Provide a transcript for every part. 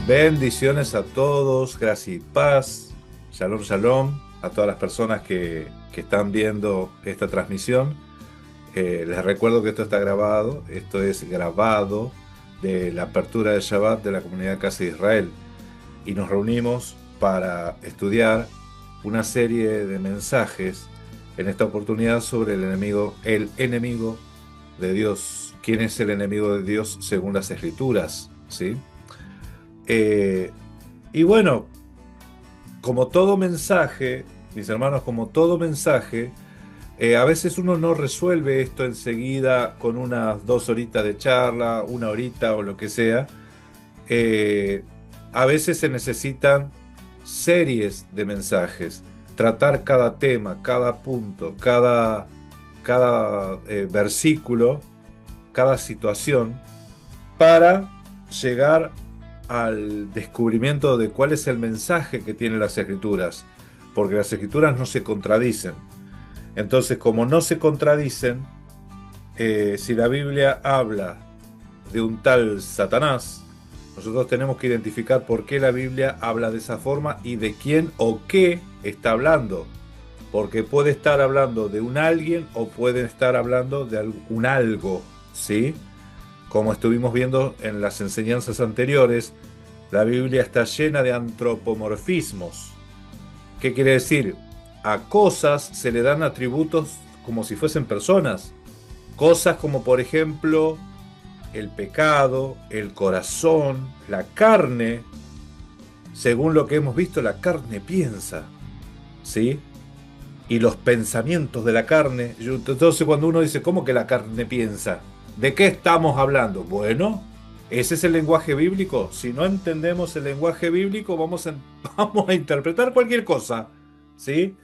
Bendiciones a todos, gracia y paz. Shalom, shalom a todas las personas que están viendo esta transmisión. Les recuerdo que esto está grabado. Esto es grabado de la apertura del Shabbat de la Comunidad Casa de Israel. Y nos reunimos para estudiar una serie de mensajes en esta oportunidad sobre el enemigo de Dios. ¿Quién es el enemigo de Dios según las Escrituras? ¿Sí? Eh, y bueno, como todo mensaje, mis hermanos, como todo mensaje, a veces uno no resuelve esto enseguida con unas 2 horitas de charla, 1 horita o lo que sea. Eh, a veces se necesitan series de mensajes, tratar cada tema, cada punto, cada versículo, cada situación para llegar al descubrimiento de cuál es el mensaje que tienen las escrituras, porque las escrituras no se contradicen. Entonces, como no se contradicen, si la Biblia habla de un tal Satanás, nosotros tenemos que identificar por qué la Biblia habla de esa forma y de quién o qué está hablando. Porque puede estar hablando de un alguien o puede estar hablando de un algo, ¿sí? Como estuvimos viendo en las enseñanzas anteriores, la Biblia está llena de antropomorfismos. ¿Qué quiere decir? A cosas se le dan atributos como si fuesen personas. Cosas como por ejemplo el pecado, el corazón, la carne. Según lo que hemos visto, la carne piensa, ¿sí? Y los pensamientos de la carne. Entonces cuando uno dice, ¿cómo que la carne piensa? ¿De qué estamos hablando? Bueno, ese es el lenguaje bíblico. Si no entendemos el lenguaje bíblico, vamos a interpretar cualquier cosa, ¿sí?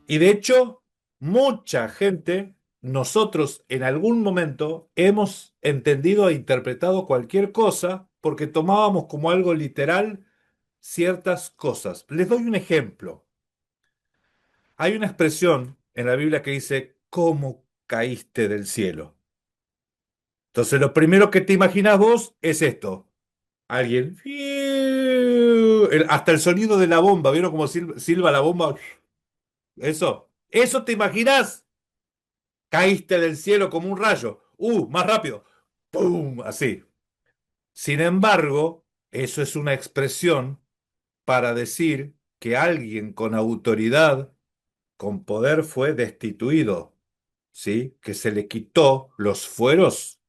Y de hecho, mucha gente, nosotros en algún momento hemos entendido e interpretado cualquier cosa porque tomábamos como algo literal ciertas cosas. Les doy un ejemplo. Hay una expresión en la Biblia que dice, ¿cómo caíste del cielo? Entonces, lo primero que te imaginas vos es esto. Alguien, hasta el sonido de la bomba, ¿vieron cómo silba la bomba? Eso te imaginas. Caíste del cielo como un rayo. Más rápido. ¡Pum! Así. Sin embargo, eso es una expresión para decir que alguien con autoridad, con poder, fue destituido, ¿sí? Que se le quitó los fueros.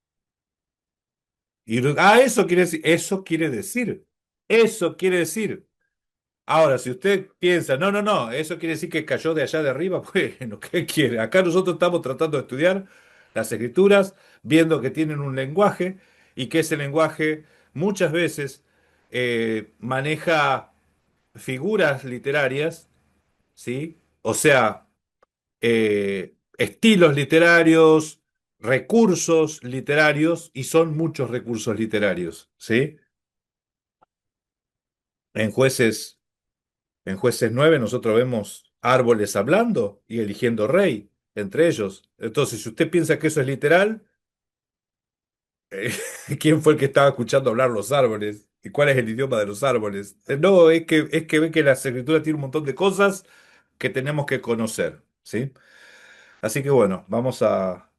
Eso quiere decir, eso quiere decir. Ahora, si usted piensa, no, no, no, eso quiere decir que cayó de allá de arriba, bueno, ¿qué quiere? Acá nosotros estamos tratando de estudiar las escrituras, viendo que tienen un lenguaje y que ese lenguaje muchas veces maneja figuras literarias, ¿sí? O sea, estilos literarios, recursos literarios, y son muchos recursos literarios, ¿sí? En jueces En Jueces 9 nosotros vemos árboles hablando y eligiendo rey entre ellos. Entonces, si usted piensa que eso es literal, eh, ¿quién fue el que estaba escuchando hablar los árboles? ¿Y cuál es el idioma de los árboles? No, es que ve que la escritura tiene un montón de cosas que tenemos que conocer, ¿sí? Así que bueno, vamos a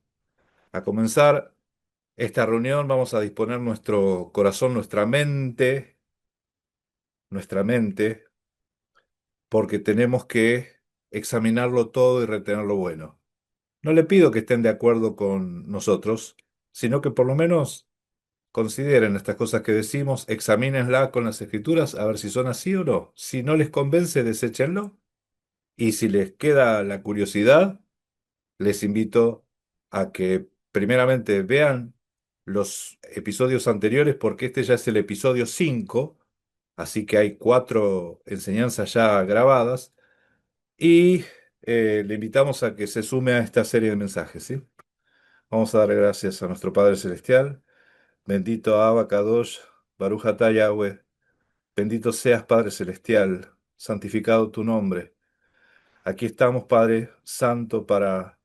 comenzar esta reunión, vamos a disponer nuestro corazón, nuestra mente, porque tenemos que examinarlo todo y retener lo bueno. No le pido que estén de acuerdo con nosotros, sino que por lo menos consideren estas cosas que decimos, examínenlas con las escrituras a ver si son así o no. Si no les convence, deséchenlo. Y si les queda la curiosidad, les invito a que primeramente vean los episodios anteriores, porque este ya es el episodio 5, así que hay 4 enseñanzas ya grabadas. Y le invitamos a que se sume a esta serie de mensajes, ¿sí? Vamos a dar gracias a nuestro Padre Celestial. Bendito Abba Kadosh, Baruch atah Yahweh. Bendito seas, Padre Celestial. Santificado tu nombre. Aquí estamos, Padre Santo, para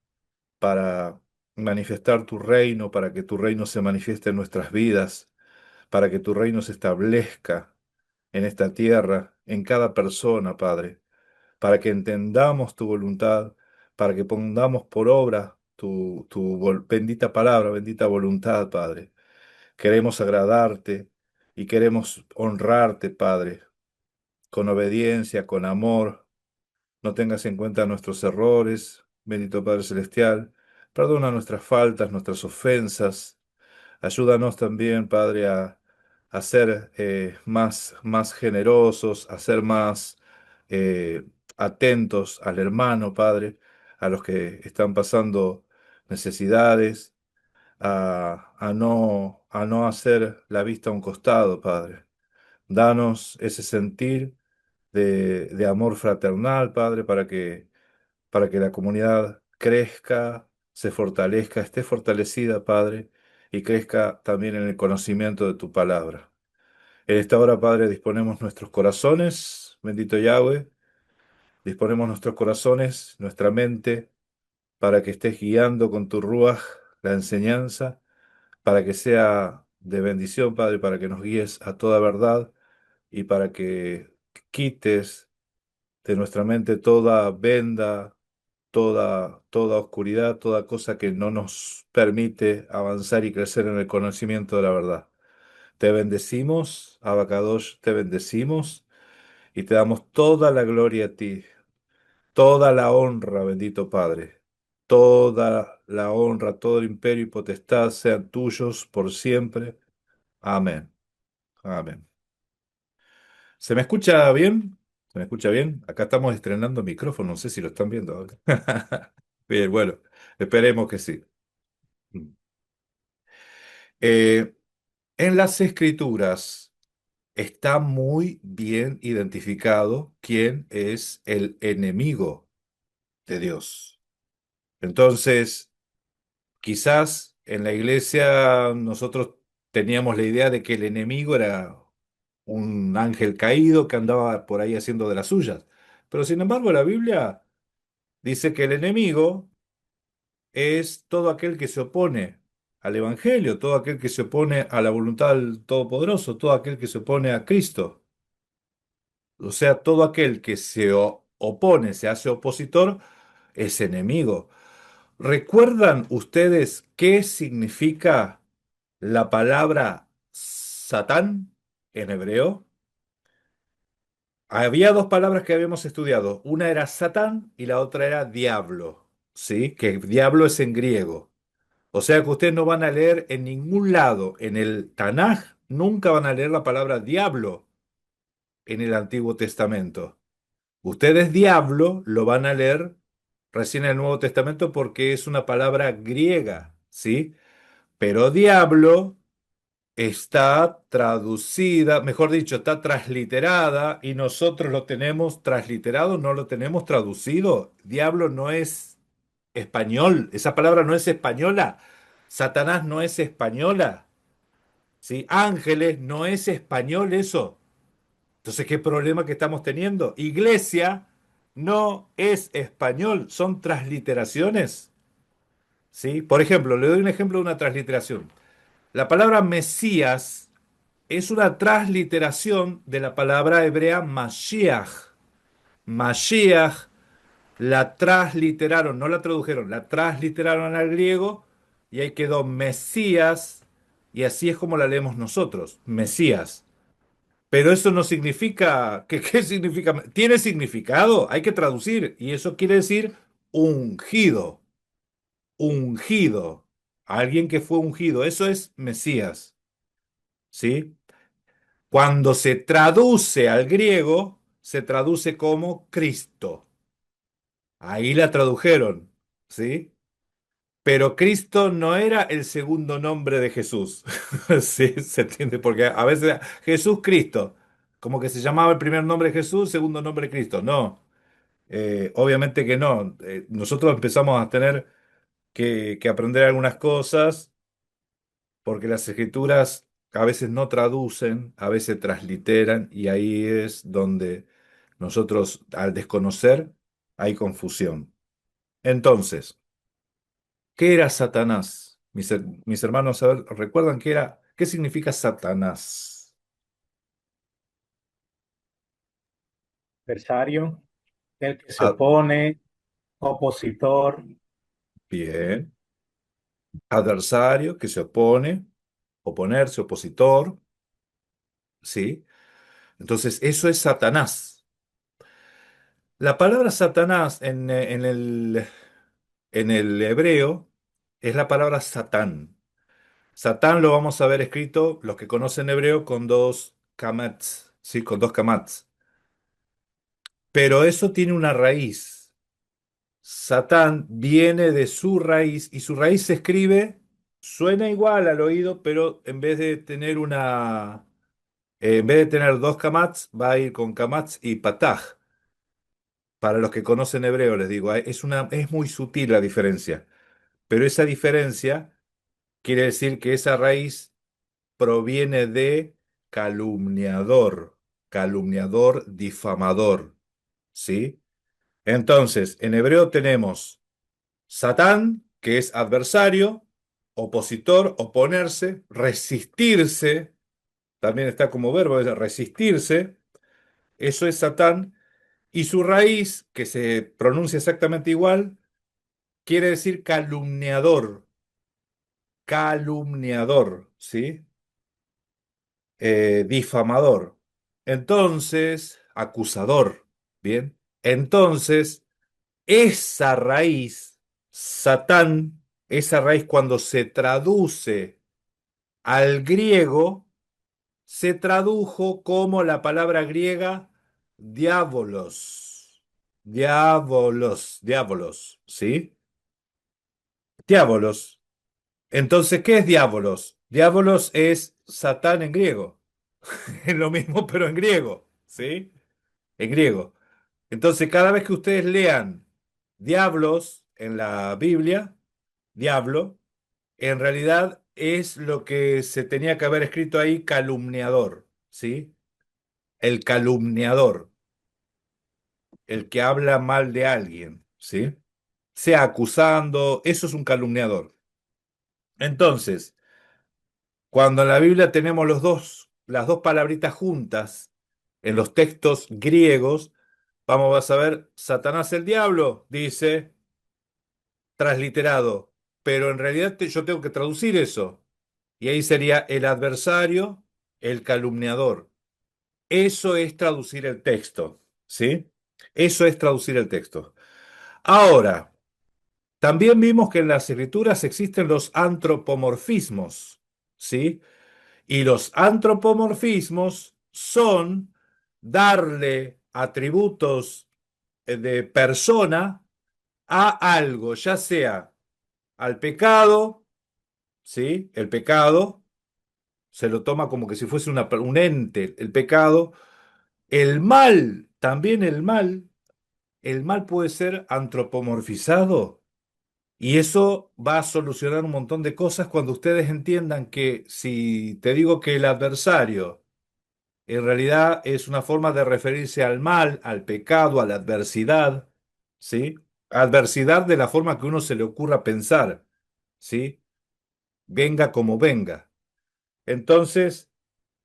manifestar tu reino, para que tu reino se manifieste en nuestras vidas, para que tu reino se establezca. en esta tierra, en cada persona, Padre, para que entendamos tu voluntad, para que pongamos por obra tu bendita palabra, bendita voluntad, Padre. Queremos agradarte y queremos honrarte, Padre, con obediencia, con amor. No tengas en cuenta nuestros errores, bendito Padre Celestial. Perdona nuestras faltas, nuestras ofensas. Ayúdanos también, Padre, a ser más generosos, a ser más eh, atentos al hermano, Padre, a los que están pasando necesidades, a no hacer la vista a un costado, Padre. Danos ese sentir de amor fraternal, Padre, para que la comunidad crezca, se fortalezca, esté fortalecida, Padre, y crezca también en el conocimiento de tu palabra. En esta hora, Padre, disponemos nuestros corazones, bendito Yahweh, disponemos nuestros corazones, nuestra mente, para que estés guiando con tu Ruaj la enseñanza, para que sea de bendición, Padre, para que nos guíes a toda verdad y para que quites de nuestra mente toda venda, toda oscuridad, toda cosa que no nos permite avanzar y crecer en el conocimiento de la verdad. Te bendecimos, Abacadosh, te bendecimos y te damos toda la gloria a ti, toda la honra, bendito Padre. Toda la honra, todo el imperio y potestad sean tuyos por siempre. Amén. Amén. ¿Se me escucha bien? ¿Se me escucha bien? Acá estamos estrenando micrófono, no sé si lo están viendo ahora. Bien, bueno, esperemos que sí. Eh, en las escrituras está muy bien identificado quién es el enemigo de Dios. Entonces, quizás en la iglesia nosotros teníamos la idea de que el enemigo era un ángel caído que andaba por ahí haciendo de las suyas. Pero sin embargo, la Biblia dice que el enemigo es todo aquel que se opone al Evangelio, todo aquel que se opone a la voluntad del Todopoderoso, todo aquel que se opone a Cristo. O sea, todo aquel que se opone, se hace opositor, es enemigo. ¿Recuerdan ustedes qué significa la palabra Satán en hebreo? Había dos palabras que habíamos estudiado. Una era Satán y la otra era diablo. ¿Sí? Que diablo es en griego. O sea que ustedes no van a leer en ningún lado en el Tanaj, nunca van a leer la palabra diablo en el Antiguo Testamento. Ustedes diablo lo van a leer recién en el Nuevo Testamento porque es una palabra griega, ¿sí? Pero diablo está traducida, mejor dicho, está transliterada y nosotros lo tenemos transliterado, no lo tenemos traducido. Diablo no es español, esa palabra no es española. Satanás no es española, ¿sí? Ángeles no es español eso. Entonces, ¿qué problema que estamos teniendo? Iglesia no es español, son transliteraciones, ¿sí? Por ejemplo, le doy un ejemplo de una transliteración. La palabra Mesías es una transliteración de la palabra hebrea Mashiach. Mashiach la transliteraron, no la tradujeron, la transliteraron al griego y ahí quedó Mesías y así es como la leemos nosotros, Mesías. Pero eso no significa, ¿qué significa? Tiene significado, hay que traducir y eso quiere decir ungido, ungido, alguien que fue ungido, eso es Mesías, ¿sí? Cuando se traduce al griego, se traduce como Cristo. Ahí la tradujeron, ¿sí? Pero Cristo no era el segundo nombre de Jesús. ¿Sí? ¿Se entiende? Porque a veces Jesús Cristo, como que se llamaba el primer nombre Jesús, segundo nombre Cristo. No, obviamente que no. Nosotros empezamos a tener que aprender algunas cosas porque las escrituras a veces no traducen, a veces transliteran y ahí es donde nosotros al desconocer hay confusión. Entonces, ¿qué era Satanás? Mis hermanos, a ver, ¿recuerdan qué era? ¿Qué significa Satanás? adversario, el que se A- opone, opositor. bien. Adversario, que se opone, oponerse, opositor, ¿sí? Entonces, eso es Satanás. La palabra Satanás en el hebreo es la palabra Satán. Satán lo vamos a ver escrito, los que conocen hebreo, con dos kamats, ¿sí? Con dos kamats. Pero eso tiene una raíz. Satán viene de su raíz y su raíz se escribe, suena igual al oído, pero en vez de tener en vez de tener dos kamats, va a ir con kamats y pataj. Para los que conocen hebreo, les digo, es muy sutil la diferencia, pero esa diferencia quiere decir que esa raíz proviene de calumniador, calumniador, difamador, ¿sí? Entonces, en hebreo tenemos Satán, que es adversario, opositor, oponerse, resistirse, también está como verbo, es resistirse, eso es Satán, y su raíz, que se pronuncia exactamente igual, quiere decir calumniador, calumniador, ¿sí? Difamador. Entonces, acusador, ¿bien? Entonces, esa raíz, Satán, esa raíz cuando se traduce al griego, se tradujo como la palabra griega diabolos. Diabolos, ¿sí? Diabolos. Entonces, ¿qué es diabolos? Diabolos es Satán en griego. Es lo mismo, pero en griego, ¿sí? En griego. Entonces, cada vez que ustedes lean diablos en la Biblia, diablo, en realidad es lo que se tenía que haber escrito ahí, calumniador, ¿sí? El calumniador, el que habla mal de alguien, ¿sí? Sea acusando, eso es un calumniador. Entonces, cuando en la Biblia tenemos las dos palabritas juntas en los textos griegos, vamos a ver, Satanás el diablo, dice, transliterado, pero en realidad yo tengo que traducir eso. Y ahí sería el adversario, el calumniador. Eso es traducir el texto, ¿sí? Eso es traducir el texto. Ahora, también vimos que en las escrituras existen los antropomorfismos, ¿sí? Y los antropomorfismos son darle atributos de persona a algo, ya sea al pecado, ¿sí? El pecado se lo toma como que si fuese un ente, el pecado. El mal, también el mal puede ser antropomorfizado. Y eso va a solucionar un montón de cosas cuando ustedes entiendan que si te digo que el adversario en realidad es una forma de referirse al mal, al pecado, a la adversidad, ¿sí? Adversidad de la forma que uno se le ocurra pensar, ¿sí? Venga como venga. Entonces,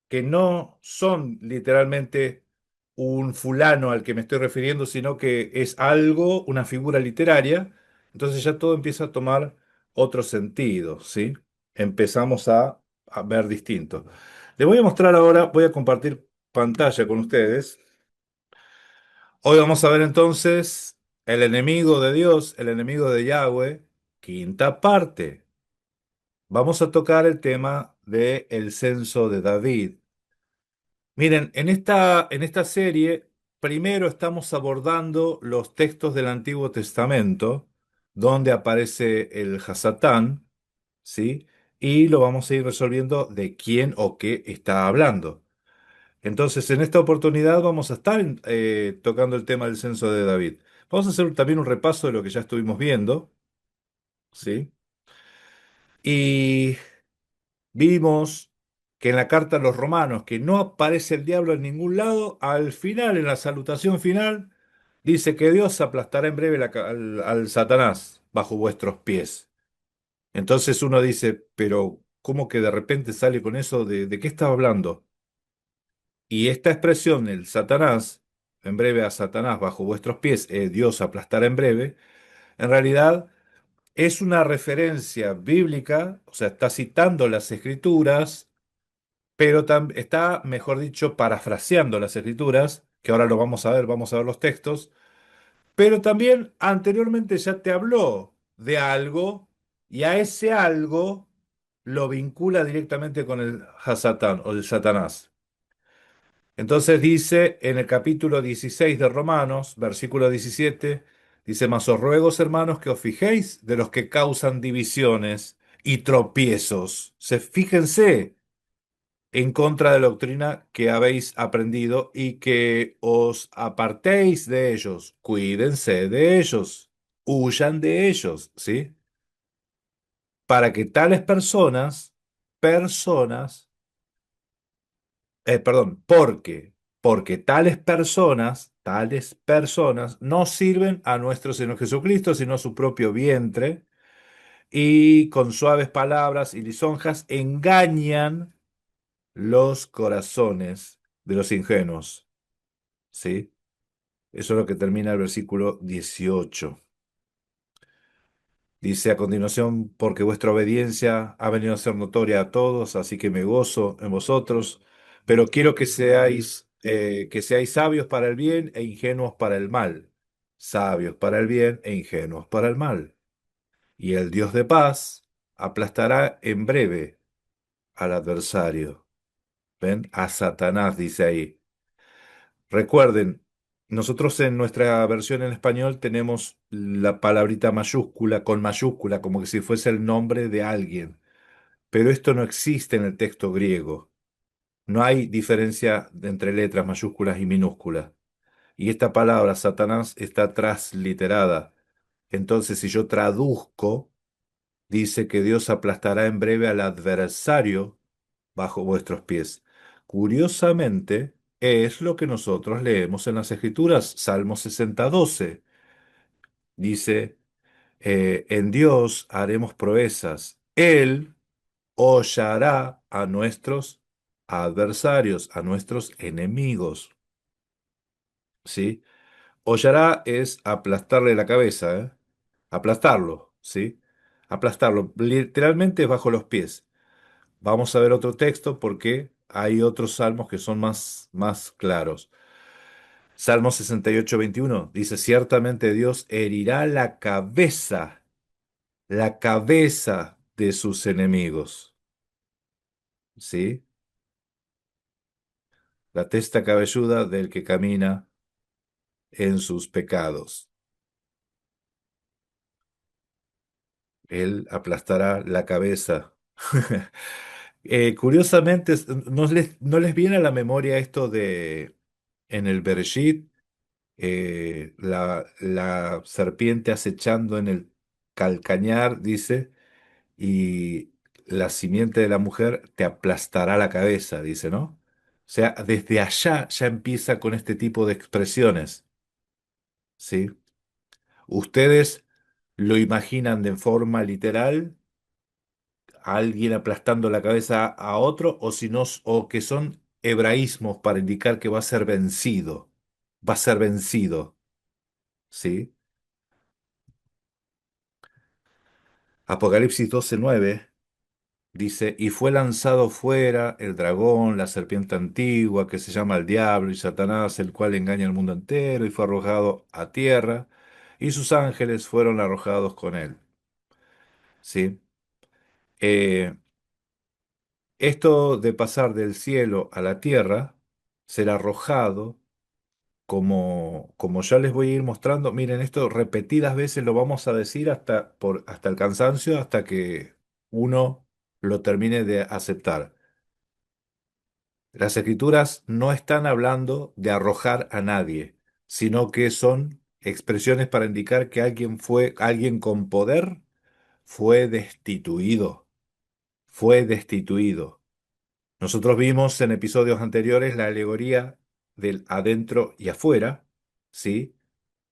que no son literalmente un fulano al que me estoy refiriendo, sino que es algo, una figura literaria, entonces ya todo empieza a tomar otro sentido, ¿sí? Empezamos a ver distinto. Les voy a mostrar ahora, voy a compartir pantalla con ustedes. Hoy vamos a ver entonces el enemigo de Dios, el enemigo de Yahweh, quinta parte. Vamos a tocar el tema del censo de David. Miren, en esta serie, primero estamos abordando los textos del Antiguo Testamento, donde aparece el Hasatán, ¿sí? Y lo vamos a ir resolviendo de quién o qué está hablando. Entonces, en esta oportunidad vamos a estar tocando el tema del censo de David. Vamos a hacer también un repaso de lo que ya estuvimos viendo, ¿sí? Y vimos que en la carta a los romanos, que no aparece el diablo en ningún lado, al final, en la salutación final, dice que Dios aplastará en breve al Satanás bajo vuestros pies. Entonces uno dice, pero ¿cómo que de repente sale con eso? De qué estaba hablando? Y esta expresión, el Satanás, en breve a Satanás bajo vuestros pies, Dios aplastará en breve, en realidad es una referencia bíblica, o sea, está citando las escrituras, pero está, mejor dicho, parafraseando las escrituras, que ahora lo vamos a ver los textos, pero también anteriormente ya te habló de algo y a ese algo lo vincula directamente con el Hasatán o el Satanás. Entonces dice en el capítulo 16 de Romanos, versículo 17, dice, mas os ruego, hermanos, que os fijéis de los que causan divisiones y tropiezos. Fíjense en contra de la doctrina que habéis aprendido y que os apartéis de ellos. Cuídense de ellos, huyan de ellos, ¿sí? Para que tales perdón, porque tales personas no sirven a nuestro Señor Jesucristo, sino a su propio vientre, y con suaves palabras y lisonjas engañan los corazones de los ingenuos, ¿sí? Eso es lo que termina el versículo 18. Dice a continuación, porque vuestra obediencia ha venido a ser notoria a todos, así que me gozo en vosotros, pero quiero que seáis sabios para el bien e ingenuos para el mal, sabios para el bien e ingenuos para el mal. Y el Dios de paz aplastará en breve al adversario. ¿Ven? A Satanás, dice ahí. Recuerden, nosotros en nuestra versión en español tenemos la palabrita mayúscula con mayúscula, como que si fuese el nombre de alguien, pero esto no existe en el texto griego. No hay diferencia entre letras mayúsculas y minúsculas. Y esta palabra, Satanás, está transliterada. Entonces, si yo traduzco, dice que Dios aplastará en breve al adversario bajo vuestros pies. Curiosamente, es lo que nosotros leemos en las Escrituras. Salmo 60:12 dice, en Dios haremos proezas. Él hollará a nuestros adversarios, a nuestros enemigos. ¿Sí? Hollará es aplastarle la cabeza, ¿eh? Aplastarlo, ¿sí? Aplastarlo. Literalmente es bajo los pies. Vamos a ver otro texto porque hay otros salmos que son más claros. Salmo 68:21 dice, ciertamente Dios herirá la cabeza de sus enemigos. ¿Sí? La testa cabelluda del que camina en sus pecados. Él aplastará la cabeza. Curiosamente, no les viene a la memoria esto de en el Bereshit, la serpiente acechando en el calcañar, dice, y la simiente de la mujer te aplastará la cabeza, dice, ¿no? O sea, desde allá ya empieza con este tipo de expresiones, ¿sí? ¿Ustedes lo imaginan de forma literal, a alguien aplastando la cabeza a otro, o si no, o que son hebraísmos para indicar que va a ser vencido? Va a ser vencido, ¿sí? Apocalipsis 12:9 dice, y fue lanzado fuera el dragón, la serpiente antigua, que se llama el diablo y Satanás, el cual engaña al mundo entero, y fue arrojado a tierra, y sus ángeles fueron arrojados con él. ¿Sí? Eh, Esto de pasar del cielo a la tierra, ser arrojado, como ya les voy a ir mostrando, miren, esto repetidas veces lo vamos a decir hasta el cansancio, hasta que uno lo termine de aceptar. Las escrituras no están hablando de arrojar a nadie, sino que son expresiones para indicar que alguien con poder fue destituido, fue destituido. Nosotros vimos en episodios anteriores la alegoría del adentro y afuera, ¿sí?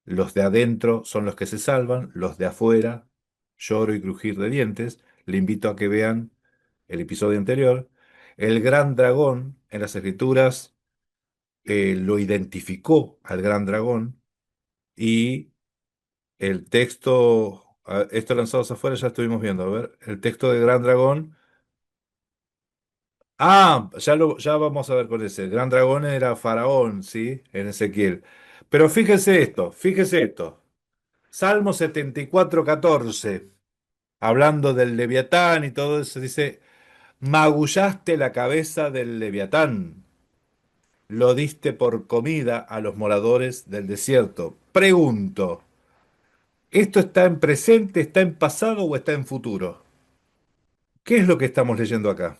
Los de adentro son los que se salvan, los de afuera, lloro y crujir de dientes. Le invito a que vean el episodio anterior. El gran dragón en las escrituras lo identificó al gran dragón y el texto, esto lanzados afuera ya estuvimos viendo, a ver, el texto de gran dragón. Ah, ya vamos a ver con ese. El gran dragón era Faraón, ¿sí? En Ezequiel. Pero fíjese esto. Salmo 74:14, hablando del Leviatán y todo eso, dice, magullaste la cabeza del Leviatán, lo diste por comida a los moradores del desierto. Pregunto, ¿esto está en presente, está en pasado o está en futuro? ¿Qué es lo que estamos leyendo acá?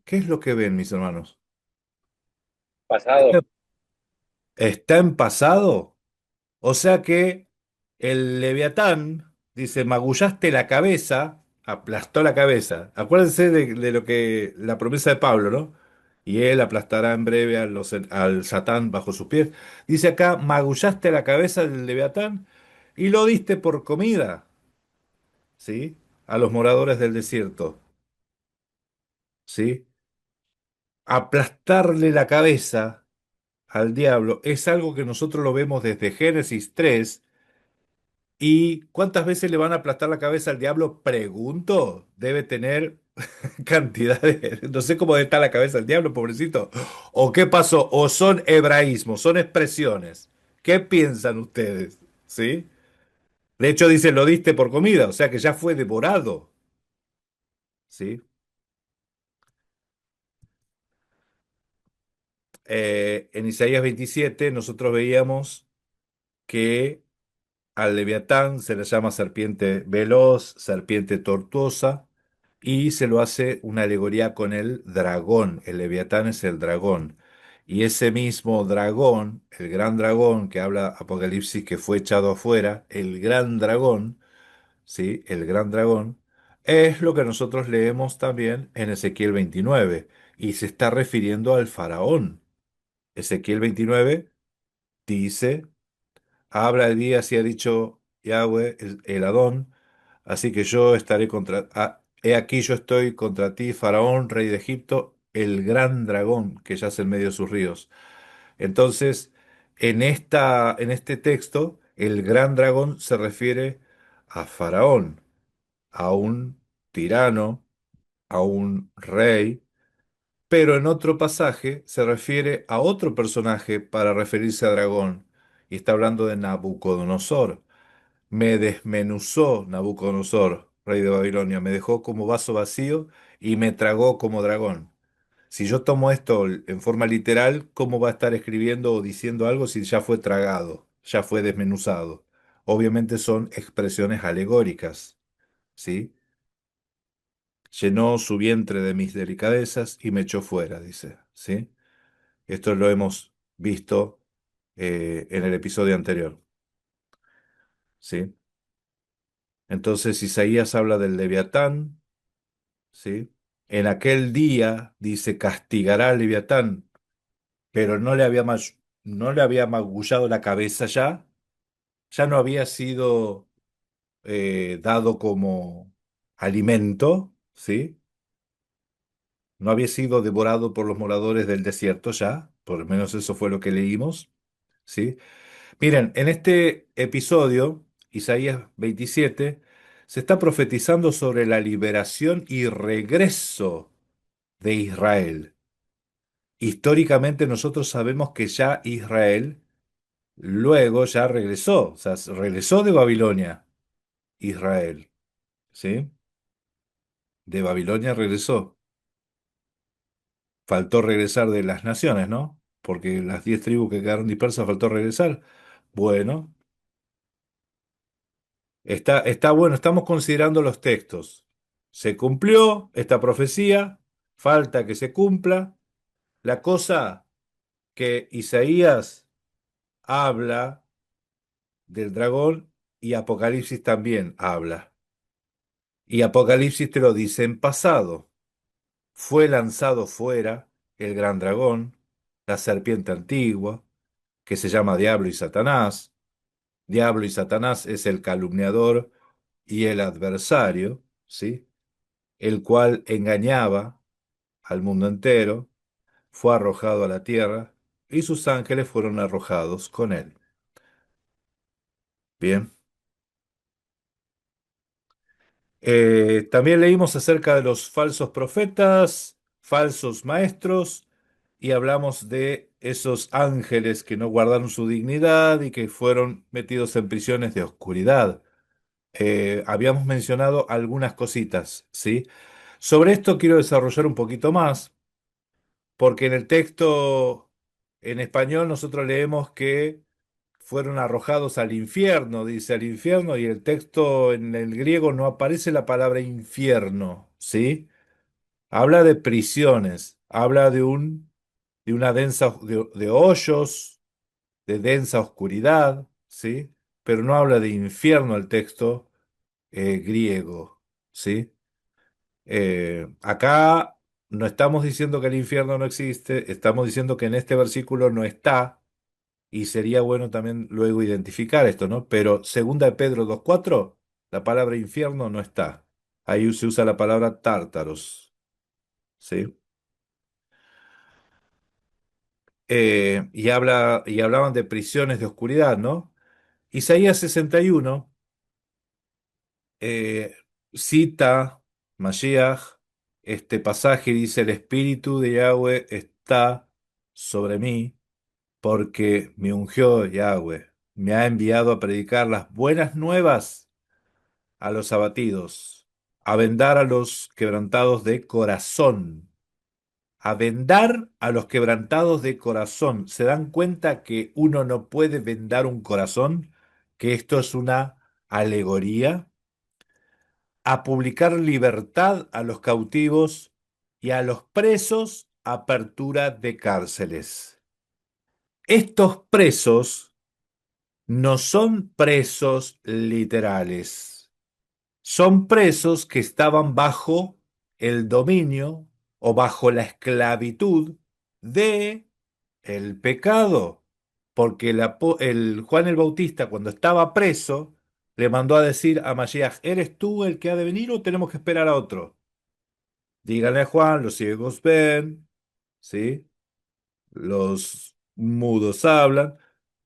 ¿Qué es lo que ven, mis hermanos? ¿Está, pasado. está en pasado? O sea que el Leviatán dice, magullaste la cabeza, aplastó la cabeza. Acuérdense de lo que la promesa de Pablo, ¿no? Y él aplastará en breve al Satán bajo sus pies. Dice acá, magullaste la cabeza del Leviatán y lo diste por comida, ¿sí? A los moradores del desierto, ¿sí? Aplastarle la cabeza al diablo es algo que nosotros lo vemos desde Génesis 3. ¿Y cuántas veces le van a aplastar la cabeza al diablo? Pregunto. Debe tener cantidad de... No sé cómo está la cabeza del diablo, pobrecito. ¿O qué pasó? ¿O son hebraísmos? ¿Son expresiones? ¿Qué piensan ustedes? ¿Sí? De hecho, dice, lo diste por comida, o sea que ya fue devorado. ¿Sí? En Isaías 27 nosotros veíamos que al Leviatán se le llama serpiente veloz, serpiente tortuosa, y se lo hace una alegoría con el dragón. El Leviatán es el dragón. Y ese mismo dragón, el gran dragón que habla Apocalipsis que fue echado afuera, el gran dragón, ¿sí? El gran dragón, es lo que nosotros leemos también en Ezequiel 29, y se está refiriendo al faraón. Ezequiel 29 dice, habla el día, así ha dicho Yahweh, el Adón, así que yo estaré he aquí yo estoy contra ti, Faraón, rey de Egipto, el gran dragón que yace en medio de sus ríos. Entonces, en este texto, el gran dragón se refiere a Faraón, a un tirano, a un rey, pero en otro pasaje se refiere a otro personaje para referirse a dragón, y está hablando de Nabucodonosor. Me desmenuzó Nabucodonosor, rey de Babilonia, me dejó como vaso vacío y me tragó como dragón. Si yo tomo esto en forma literal, ¿cómo va a estar escribiendo o diciendo algo si ya fue tragado, ya fue desmenuzado? Obviamente son expresiones alegóricas, ¿sí? Llenó su vientre de mis delicadezas y me echó fuera, dice, ¿sí? Esto lo hemos visto en el episodio anterior, ¿sí? Entonces Isaías habla del Leviatán, ¿sí? En aquel día, dice, castigará al Leviatán, pero no le había magullado la cabeza ya, ya no había sido dado como alimento, ¿sí? No había sido devorado por los moradores del desierto ya, por lo menos eso fue lo que leímos, ¿sí? Miren, en este episodio, Isaías 27, se está profetizando sobre la liberación y regreso de Israel. Históricamente nosotros sabemos que ya Israel luego ya regresó, o sea, regresó de Babilonia, Israel, ¿sí? De Babilonia regresó. Faltó regresar de las naciones, ¿no? Porque las 10 tribus que quedaron dispersas faltó regresar. Bueno, está bueno, estamos considerando los textos. Se cumplió esta profecía, falta que se cumpla. La cosa que Isaías habla del dragón y Apocalipsis también habla. Y Apocalipsis te lo dice en pasado. Fue lanzado fuera el gran dragón, la serpiente antigua, que se llama Diablo y Satanás. Diablo y Satanás es el calumniador y el adversario, ¿sí? el cual engañaba al mundo entero, fue arrojado a la tierra y sus ángeles fueron arrojados con él. Bien. También leímos acerca de los falsos profetas, falsos maestros, y hablamos de esos ángeles que no guardaron su dignidad y que fueron metidos en prisiones de oscuridad. Habíamos mencionado algunas cositas, ¿sí? Sobre esto quiero desarrollar un poquito más, porque en el texto en español nosotros leemos que fueron arrojados al infierno, dice al infierno, y el texto en el griego no aparece la palabra infierno, ¿sí? Habla de prisiones, habla de una densa, de hoyos, de densa oscuridad, ¿sí? Pero no habla de infierno el texto griego, ¿sí? Acá no estamos diciendo que el infierno no existe, estamos diciendo que en este versículo no está. Y sería bueno también luego identificar esto, ¿no? Pero segunda de Pedro 2:4, la palabra infierno no está. Ahí se usa la palabra tártaros, ¿sí? Y hablaban de prisiones de oscuridad, ¿no? Isaías 61 eh, cita Mashiach este pasaje y dice: el Espíritu de Yahweh está sobre mí porque me ungió Yahweh, me ha enviado a predicar las buenas nuevas a los abatidos, a vendar a los quebrantados de corazón, a vendar a los quebrantados de corazón. ¿Se dan cuenta que uno no puede vendar un corazón? Que esto es una alegoría. A publicar libertad a los cautivos y a los presos apertura de cárceles. Estos presos no son presos literales. Son presos que estaban bajo el dominio o bajo la esclavitud de el pecado. Porque el Juan el Bautista, cuando estaba preso, le mandó a decir a Mashiach: ¿eres tú el que ha de venir o tenemos que esperar a otro? Díganle a Juan, los ciegos ven, ¿sí? Los mudos hablan.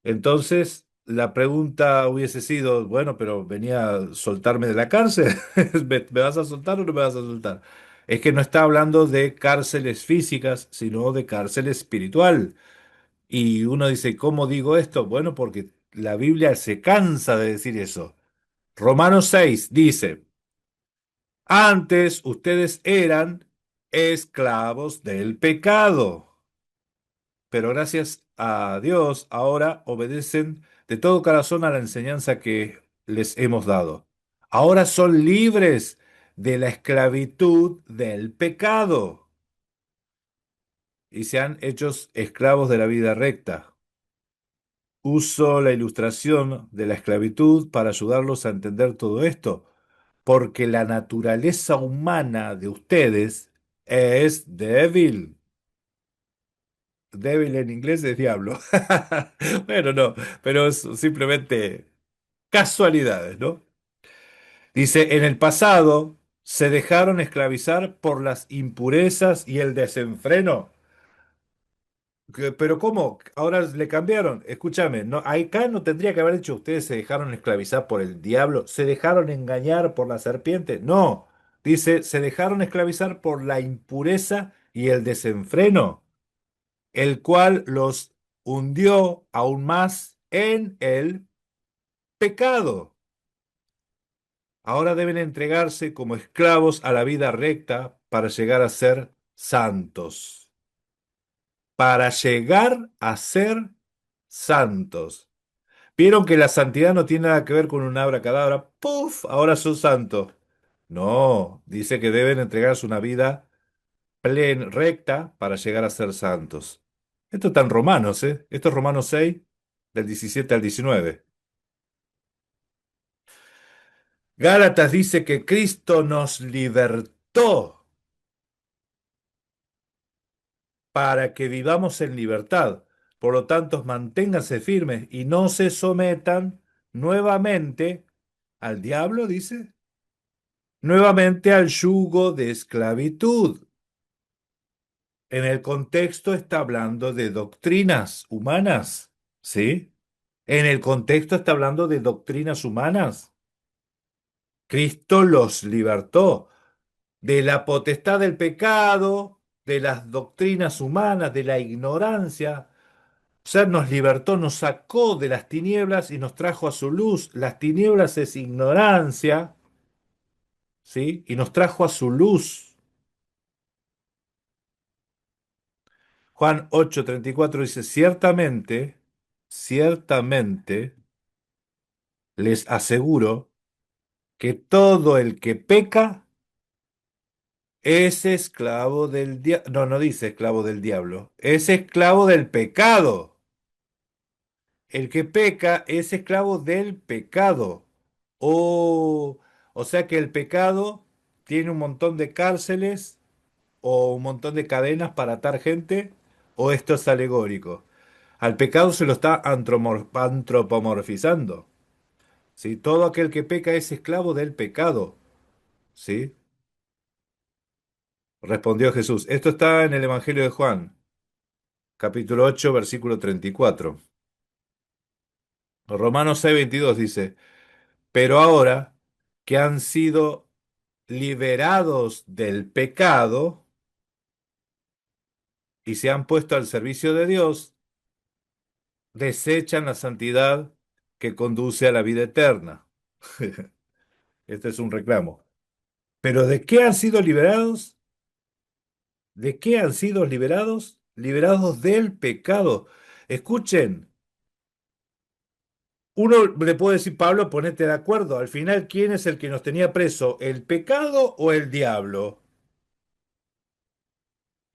Entonces, la pregunta hubiese sido, bueno, pero venía a soltarme de la cárcel. ¿Me vas a soltar o no me vas a soltar? Es que no está hablando de cárceles físicas, sino de cárcel espiritual. Y uno dice, ¿cómo digo esto? Bueno, porque la Biblia se cansa de decir eso. Romanos 6 dice: antes ustedes eran esclavos del pecado, pero gracias a Dios ahora obedecen de todo corazón a la enseñanza que les hemos dado. Ahora son libres de la esclavitud del pecado y se han hecho esclavos de la vida recta. Uso la ilustración de la esclavitud para ayudarlos a entender todo esto, porque la naturaleza humana de ustedes es débil. Débil en inglés es diablo. Bueno, no, pero es simplemente casualidades, ¿no? Dice, en el pasado se dejaron esclavizar por las impurezas y el desenfreno. Pero ¿cómo? Ahora le cambiaron. Escúchame, no, acá no tendría que haber dicho ustedes se dejaron esclavizar por el diablo, se dejaron engañar por la serpiente. No, dice, se dejaron esclavizar por la impureza y el desenfreno, el cual los hundió aún más en el pecado. Ahora deben entregarse como esclavos a la vida recta para llegar a ser santos. Para llegar a ser santos. Vieron que la santidad no tiene nada que ver con un abracadabra. ¡Puf! Ahora son santos. No, dice que deben entregarse una vida recta para llegar a ser santos. Esto está en Romanos, ¿eh? Esto es Romanos 6, del 17 al 19. Gálatas dice que Cristo nos libertó para que vivamos en libertad. Por lo tanto, manténganse firmes y no se sometan nuevamente al diablo, dice. nuevamente al yugo de esclavitud. En el contexto está hablando de doctrinas humanas, ¿sí? En el contexto está hablando de doctrinas humanas. Cristo los libertó de la potestad del pecado, de las doctrinas humanas, de la ignorancia. O sea, nos libertó, nos sacó de las tinieblas y nos trajo a su luz. Las tinieblas es ignorancia, ¿sí? Y nos trajo a su luz. Juan 8:34 dice, ciertamente, ciertamente, les aseguro que todo el que peca es esclavo del diablo. No, no dice esclavo del diablo, es esclavo del pecado. El que peca es esclavo del pecado. O, o sea que el pecado tiene un montón de cárceles o un montón de cadenas para atar gente, o esto es alegórico. Al pecado se lo está antropomorfizando. ¿Sí? Todo aquel que peca es esclavo del pecado. ¿Sí? Respondió Jesús. Esto está en el Evangelio de Juan, capítulo 8, versículo 34. Romanos 6:22 dice, pero ahora que han sido liberados del pecado y se han puesto al servicio de Dios, desechan la santidad que conduce a la vida eterna. Este es un reclamo. ¿Pero de qué han sido liberados? ¿De qué han sido liberados? Liberados del pecado. Escuchen, uno le puede decir, Pablo, ponete de acuerdo. Al final, ¿quién es el que nos tenía preso? ¿El pecado o el diablo?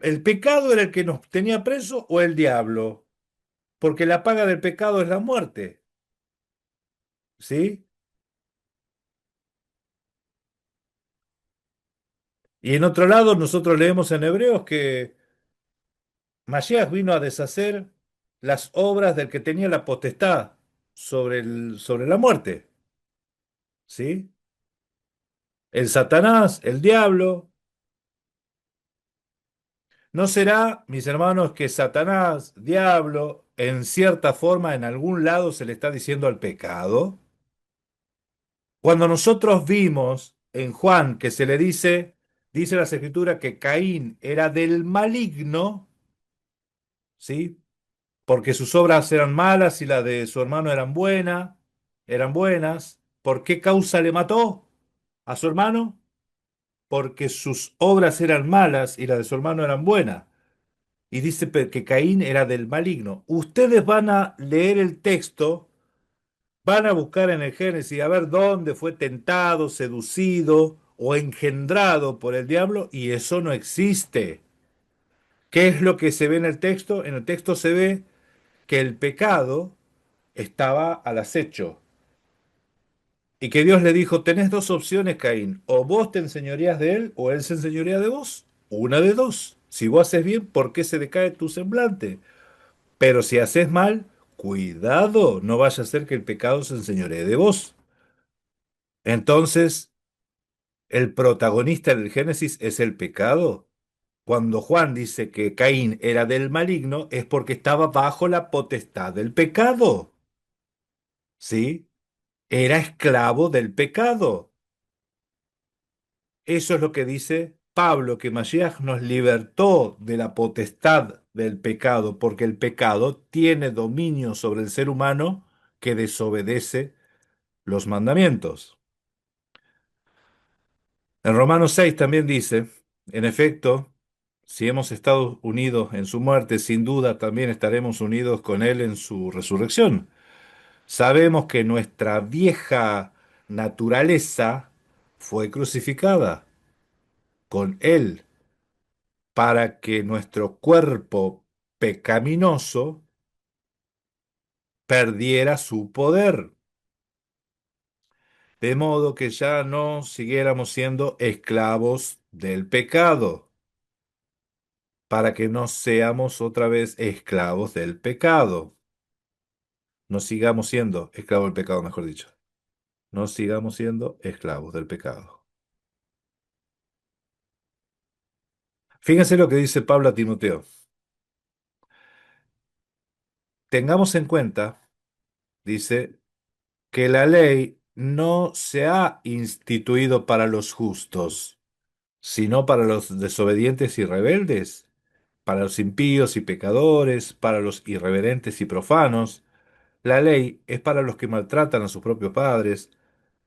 ¿El pecado era el que nos tenía preso o el diablo? Porque la paga del pecado es la muerte. ¿Sí? Y en otro lado, nosotros leemos en Hebreos que Mashiach vino a deshacer las obras del que tenía la potestad sobre la muerte. ¿Sí? El Satanás, el diablo. ¿No será, mis hermanos, que Satanás, diablo, en cierta forma, en algún lado se le está diciendo al pecado? Cuando nosotros vimos en Juan que se le dice las escrituras que Caín era del maligno, ¿sí? Porque sus obras eran malas y las de su hermano eran buenas. ¿Por qué causa le mató a su hermano? Porque sus obras eran malas y las de su hermano eran buenas. Y dice que Caín era del maligno. Ustedes van a leer el texto, van a buscar en el Génesis a ver dónde fue tentado, seducido o engendrado por el diablo, y eso no existe. ¿Qué es lo que se ve en el texto? En el texto se ve que el pecado estaba al acecho y que Dios le dijo, tenés dos opciones, Caín, o vos te enseñoreás de él o él se enseñorea de vos. Una de dos. Si vos haces bien, ¿por qué se decae tu semblante? Pero si haces mal, cuidado, no vaya a ser que el pecado se enseñoree de vos. Entonces, el protagonista del Génesis es el pecado. Cuando Juan dice que Caín era del maligno, es porque estaba bajo la potestad del pecado. ¿Sí? Era esclavo del pecado. Eso es lo que dice Pablo, que Mashiach nos libertó de la potestad del pecado, porque el pecado tiene dominio sobre el ser humano que desobedece los mandamientos. En Romanos 6 también dice, en efecto, si hemos estado unidos en su muerte, sin duda también estaremos unidos con él en su resurrección. Sabemos que nuestra vieja naturaleza fue crucificada con él para que nuestro cuerpo pecaminoso perdiera su poder, de modo que ya no siguiéramos siendo esclavos del pecado, para que no seamos otra vez esclavos del pecado. No sigamos siendo esclavos del pecado, mejor dicho. No sigamos siendo esclavos del pecado. Fíjense lo que dice Pablo a Timoteo. Tengamos en cuenta, dice, que la ley no se ha instituido para los justos, sino para los desobedientes y rebeldes, para los impíos y pecadores, para los irreverentes y profanos. La ley es para los que maltratan a sus propios padres,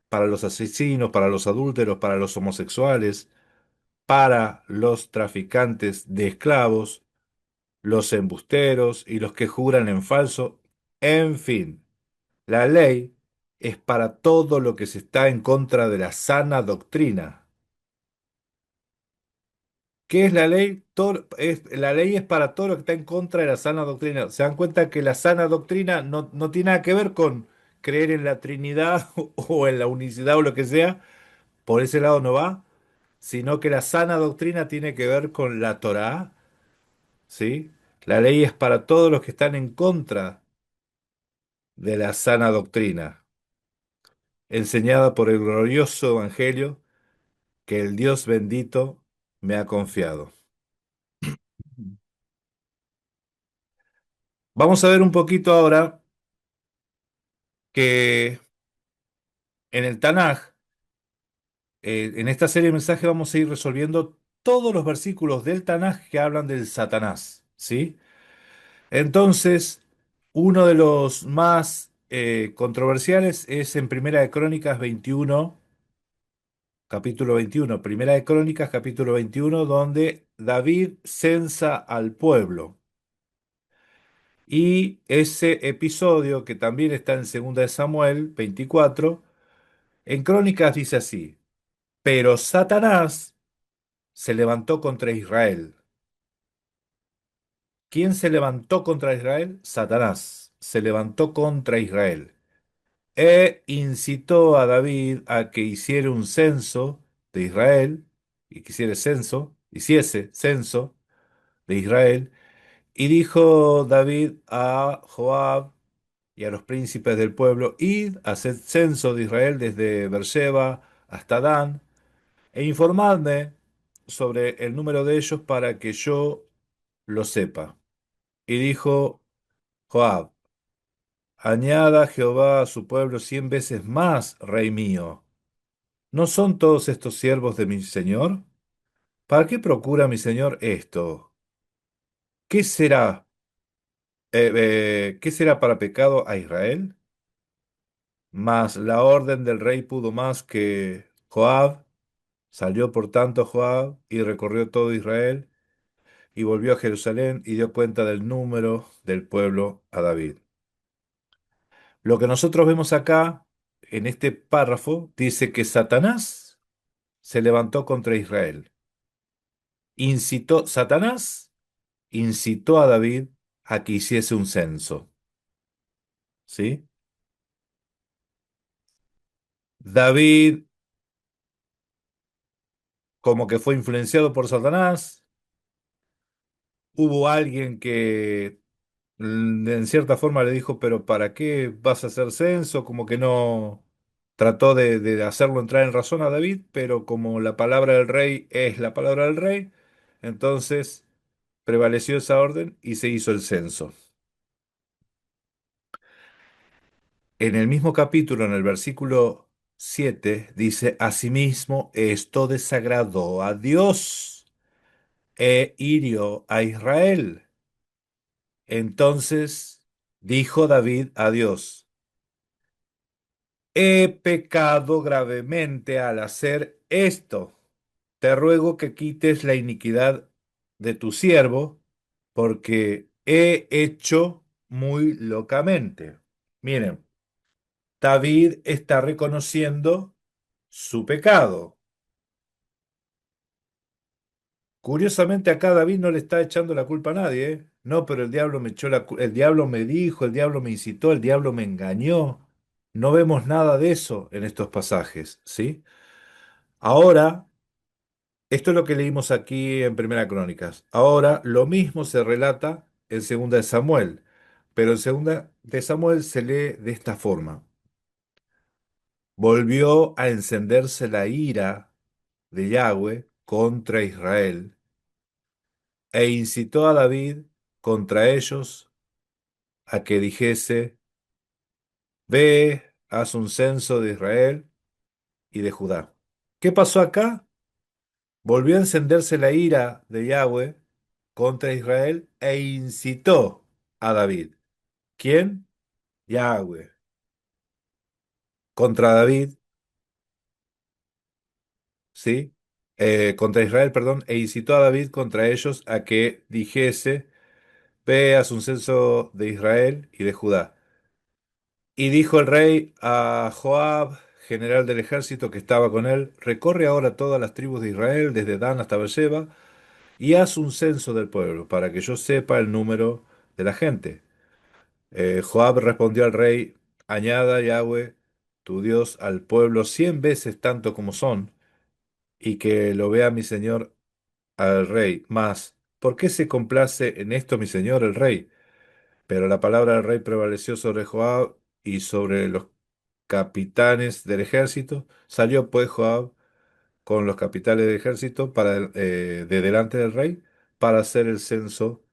para los asesinos, para los adúlteros, para los homosexuales, para los traficantes de esclavos, los embusteros y los que juran en falso. En fin, la ley es para todo lo que se está en contra de la sana doctrina. ¿Qué es la ley? La ley es para todo lo que está en contra de la sana doctrina. ¿Se dan cuenta que la sana doctrina no tiene nada que ver con creer en la Trinidad o en la unicidad o lo que sea? Por ese lado no va, sino que la sana doctrina tiene que ver con la Torá, ¿sí? La ley es para todos los que están en contra de la sana doctrina, enseñada por el glorioso Evangelio que el Dios bendito me ha confiado. Vamos a ver un poquito ahora que en el Tanaj, en esta serie de mensajes vamos a ir resolviendo todos los versículos del Tanaj que hablan del Satanás, ¿sí? Entonces, uno de los más controversiales es en Primera de Crónicas 21, capítulo 21, Primera de Crónicas, capítulo 21, donde David censa al pueblo. Y ese episodio, que también está en Segunda de Samuel 24, en Crónicas dice así: pero Satanás se levantó contra Israel. ¿Quién se levantó contra Israel? Satanás se levantó contra Israel e incitó a David a que hiciera un censo de Israel, y que hiciese censo de Israel, y dijo David a Joab y a los príncipes del pueblo: id, haced censo de Israel desde Beersheba hasta Dan, e informadme sobre el número de ellos para que yo lo sepa. Y dijo Joab: añada Jehová a su pueblo 100 veces más, rey mío. ¿No son todos estos siervos de mi señor? ¿Para qué procura mi señor esto? ¿Qué será? ¿Qué será para pecado a Israel? Mas la orden del rey pudo más que Joab. Salió por tanto Joab y recorrió todo Israel y volvió a Jerusalén y dio cuenta del número del pueblo a David. Lo que nosotros vemos acá en este párrafo dice que Satanás se levantó contra Israel. Satanás incitó a David a que hiciese un censo, ¿sí? David como que fue influenciado por Satanás. Hubo alguien que en cierta forma le dijo: pero ¿para qué vas a hacer censo? Como que no trató de hacerlo entrar en razón a David, pero como la palabra del rey es la palabra del rey, entonces prevaleció esa orden y se hizo el censo. En el mismo capítulo, en el versículo 7 dice: asimismo, esto desagradó a Dios e hirió a Israel. Entonces dijo David a Dios: he pecado gravemente al hacer esto. Te ruego que quites la iniquidad de tu siervo, porque he hecho muy locamente. Miren, David está reconociendo su pecado. Curiosamente acá David no le está echando la culpa a nadie, ¿eh? No, pero el diablo me echó el diablo me dijo, el diablo me incitó, el diablo me engañó. No vemos nada de eso en estos pasajes, ¿sí? Ahora, esto es lo que leímos aquí en Primera Crónicas. Ahora, lo mismo se relata en Segunda de Samuel, pero en Segunda de Samuel se lee de esta forma: volvió a encenderse la ira de Yahweh contra Israel, e incitó a David contra ellos a que dijese, ve, haz un censo de Israel y de Judá. ¿Qué pasó acá? Volvió a encenderse la ira de Yahweh contra Israel e incitó a David. ¿Quién? Yahweh. Contra David, ¿sí? Contra Israel, perdón, e incitó a David contra ellos a que dijese, veas un censo de Israel y de Judá. Y dijo el rey a Joab, general del ejército que estaba con él, recorre ahora todas las tribus de Israel, desde Dan hasta Beersheba, y haz un censo del pueblo, para que yo sepa el número de la gente. Joab respondió al rey, añada Yahweh, tu Dios, al pueblo 100 veces tanto como son, y que lo vea mi señor al rey. Mas, ¿por qué se complace en esto mi señor el rey? Pero la palabra del rey prevaleció sobre Joab y sobre los capitanes del ejército. Salió pues Joab con los capitanes del ejército de delante del rey para hacer el censo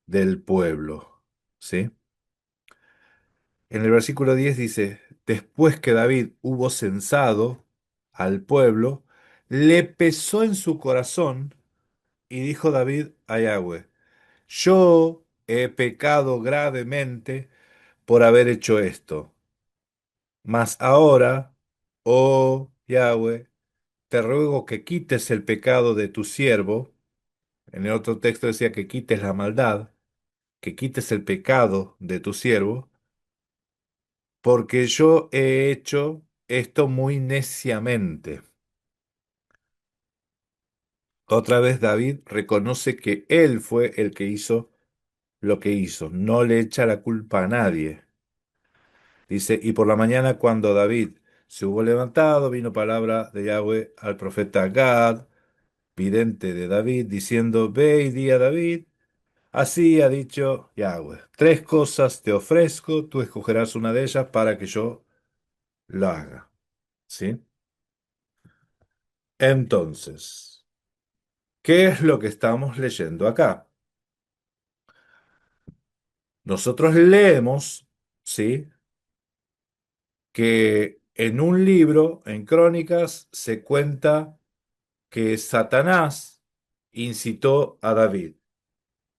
del pueblo. ¿Sí? En el versículo 10 dice, después que David hubo censado al pueblo, le pesó en su corazón y dijo David a Yahweh, yo he pecado gravemente por haber hecho esto. Mas ahora, oh Yahweh, te ruego que quites el pecado de tu siervo. En el otro texto decía que quites la maldad, que quites el pecado de tu siervo, porque yo he hecho esto muy neciamente. Otra vez David reconoce que él fue el que hizo lo que hizo, no le echa la culpa a nadie. Dice, y por la mañana cuando David se hubo levantado, vino palabra de Yahweh al profeta Gad, vidente de David, diciendo, ve y di a David, así ha dicho Yahweh, tres cosas te ofrezco, tú escogerás una de ellas para que yo lo haga. ¿Sí? Entonces, ¿qué es lo que estamos leyendo acá? Nosotros leemos, ¿sí? Que en un libro, en Crónicas, se cuenta que Satanás incitó a David.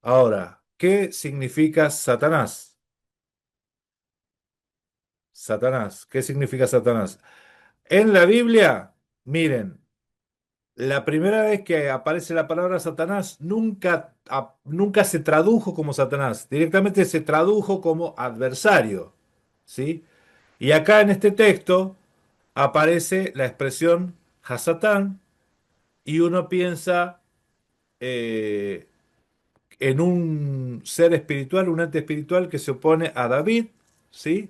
Ahora, ¿qué significa Satanás? Satanás, ¿qué significa Satanás? En la Biblia, miren, la primera vez que aparece la palabra Satanás nunca se tradujo como Satanás, directamente se tradujo como adversario, ¿sí? Y acá en este texto aparece la expresión Hasatán y uno piensa eh, en un ser espiritual, un ente espiritual que se opone a David, ¿sí?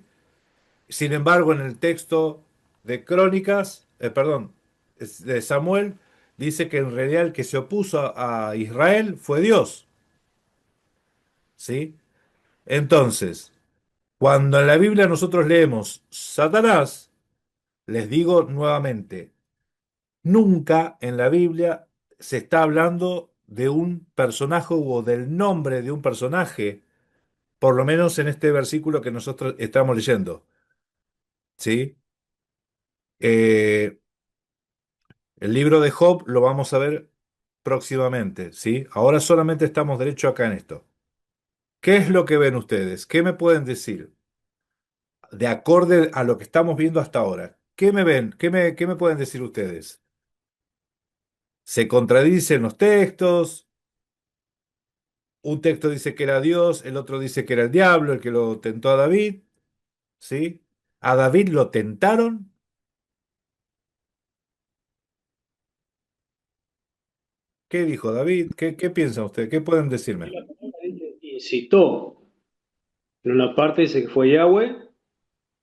Sin embargo, en el texto de Crónicas, perdón, de Samuel, dice que en realidad el que se opuso a Israel fue Dios, ¿sí? Entonces, cuando en la Biblia nosotros leemos Satanás, les digo nuevamente, nunca en la Biblia se está hablando de un personaje o del nombre de un personaje, por lo menos en este versículo que nosotros estamos leyendo, ¿sí? Eh, el libro de Job lo vamos a ver próximamente, ¿sí? Ahora solamente estamos derecho acá en esto. ¿Qué es lo que ven ustedes? ¿Qué me pueden decir de acorde a lo que estamos viendo hasta ahora? ¿Qué me ven? ¿Qué me pueden decir ustedes? ¿Se contradicen los textos? Un texto dice que era Dios, el otro dice que era el diablo el que lo tentó a David, ¿sí? ¿A David lo tentaron? ¿Qué dijo David? ¿Qué piensan ustedes? ¿Qué pueden Y decirme? la palabra dice, incitó. En una parte dice que fue Yahweh,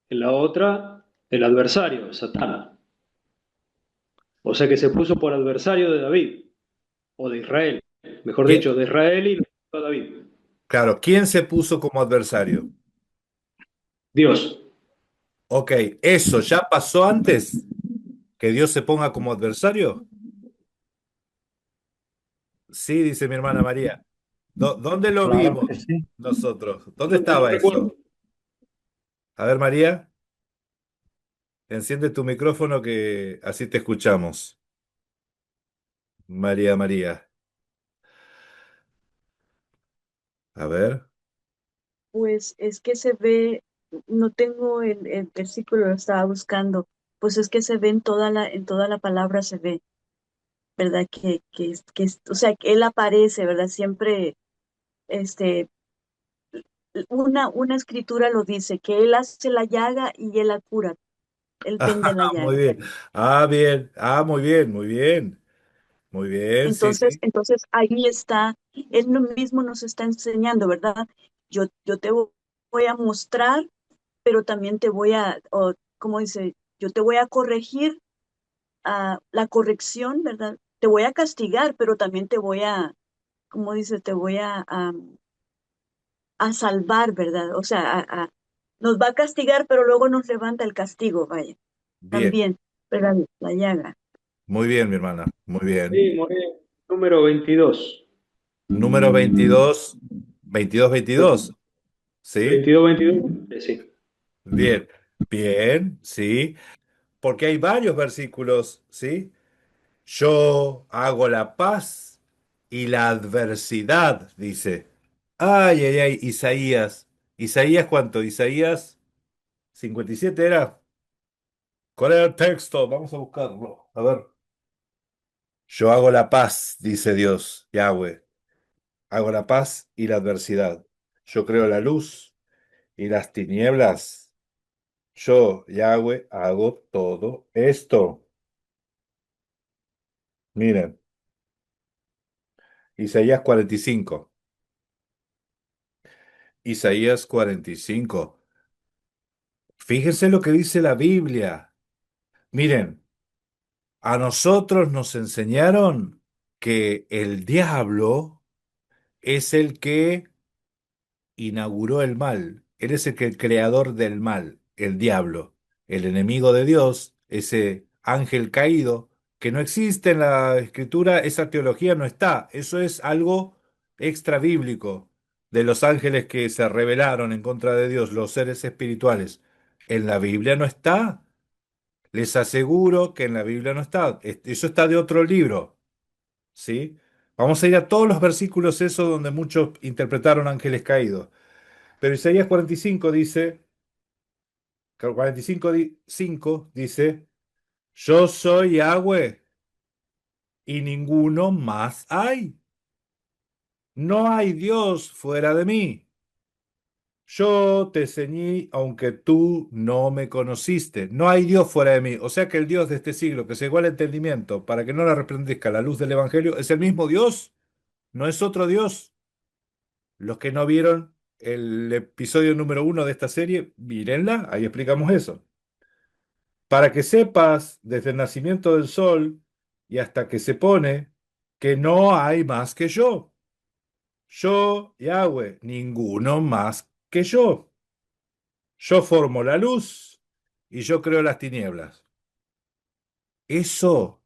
en la otra el adversario, Satán. O sea que se puso por adversario de David, o de Israel. Mejor ¿Quién- dicho, de Israel y lo incitó a David. claro, ¿quién se puso como adversario? Dios. Ok, ¿eso ya pasó antes que Dios se ponga como adversario? Sí, dice mi hermana María. ¿Dónde lo Claro vimos que sí. nosotros? ¿Dónde Yo estaba recuerdo. eso? A ver, María, enciende tu micrófono que así te escuchamos. María, María. A ver. Pues es que se ve, no tengo el versículo, lo estaba buscando, pues es que se ve en toda la palabra se ve, ¿verdad? O sea, que él aparece, ¿verdad? Siempre, este, una escritura lo dice, que él hace la llaga y él la cura, él vende la Muy llaga. bien. Ah, bien. Ah, muy bien, muy bien. Muy bien, sí, sí. Entonces ahí está, él mismo nos está enseñando, ¿verdad? Yo te voy a mostrar, pero también te voy como dice, yo te voy a corregir, la corrección, ¿verdad? Te voy a castigar, pero también te voy como dice, te voy a salvar, ¿verdad? O sea, nos va a castigar, pero luego nos levanta el castigo, vaya, Bien. también, ¿verdad? La llaga. Muy bien, mi hermana. Muy bien. Sí, Moré, número 22. Número 22, 22, 22. ¿Sí? 22, 22. Sí. Bien. Bien, sí. Porque hay varios versículos, ¿sí? Yo hago la paz y la adversidad, dice. Ay, ay, ay, Isaías. ¿Isaías cuánto? ¿Isaías 57 era? ¿Cuál era el texto? Vamos a buscarlo. A ver. Yo hago la paz, dice Dios, Yahweh. Hago la paz y la adversidad. Yo creo la luz y las tinieblas. Yo, Yahweh, hago todo esto. Miren, Isaías 45. Isaías 45. Fíjense lo que dice la Biblia. Miren, a nosotros nos enseñaron que el diablo es el que inauguró el mal. Él es el creador del mal, el diablo, el enemigo de Dios, ese ángel caído, que no existe en la escritura, esa teología no está. Eso es algo extra bíblico de los ángeles que se rebelaron en contra de Dios, los seres espirituales. En la Biblia no está. Les aseguro que en la Biblia no está. Eso está de otro libro, ¿sí? Vamos a ir a todos los versículos esos donde muchos interpretaron ángeles caídos. Pero Isaías 45 dice, 45 5 dice, yo soy Yahweh y ninguno más hay. No hay Dios fuera de mí. Yo te ceñí aunque tú no me conociste. No hay Dios fuera de mí. O sea que el Dios de este siglo que llegó al entendimiento para que no la resplandezca la luz del Evangelio es el mismo Dios, no es otro Dios. Los que no vieron el episodio número 1 de esta serie, mírenla, ahí explicamos eso. Para que sepas desde el nacimiento del sol y hasta que se pone que no hay más que yo. Yo, Yahweh, ninguno más que yo. Yo formo la luz y yo creo las tinieblas. Eso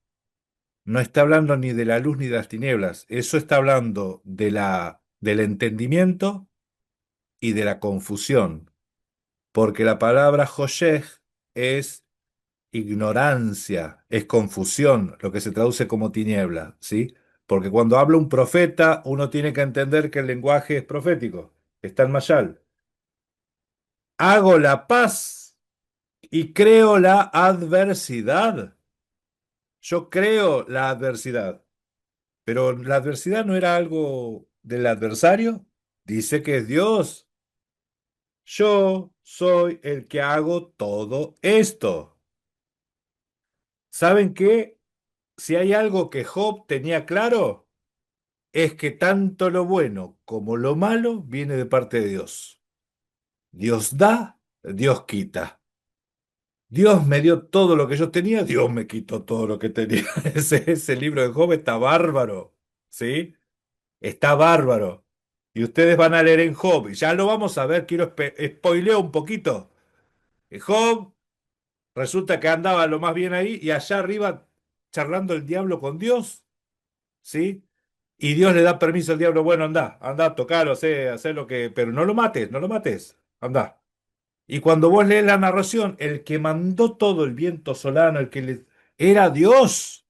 no está hablando ni de la luz ni de las tinieblas. Eso está hablando del entendimiento y de la confusión. Porque la palabra Hoshech es ignorancia, es confusión, lo que se traduce como tiniebla, ¿sí? Porque cuando habla un profeta, uno tiene que entender que el lenguaje es profético, está en Mayal. Hago la paz y creo la adversidad. Yo creo la adversidad, pero la adversidad no era algo del adversario. Dice que es Dios. Yo soy el que hago todo esto. ¿Saben qué? Si hay algo que Job tenía claro, es que tanto lo bueno como lo malo viene de parte de Dios. Dios da, Dios quita. Dios me dio todo lo que yo tenía, Dios me quitó todo lo que tenía. Ese libro de Job está bárbaro, ¿sí? Está bárbaro. Y ustedes van a leer en Job, y ya lo vamos a ver, quiero spoileo un poquito. Job resulta que andaba lo más bien ahí y allá arriba charlando el diablo con Dios, ¿sí? Y Dios le da permiso al diablo, bueno, anda, anda, tocalo, hacé lo que, pero no lo mates, no lo mates, anda. Y cuando vos lees la narración, el que mandó todo el viento solano, era Dios.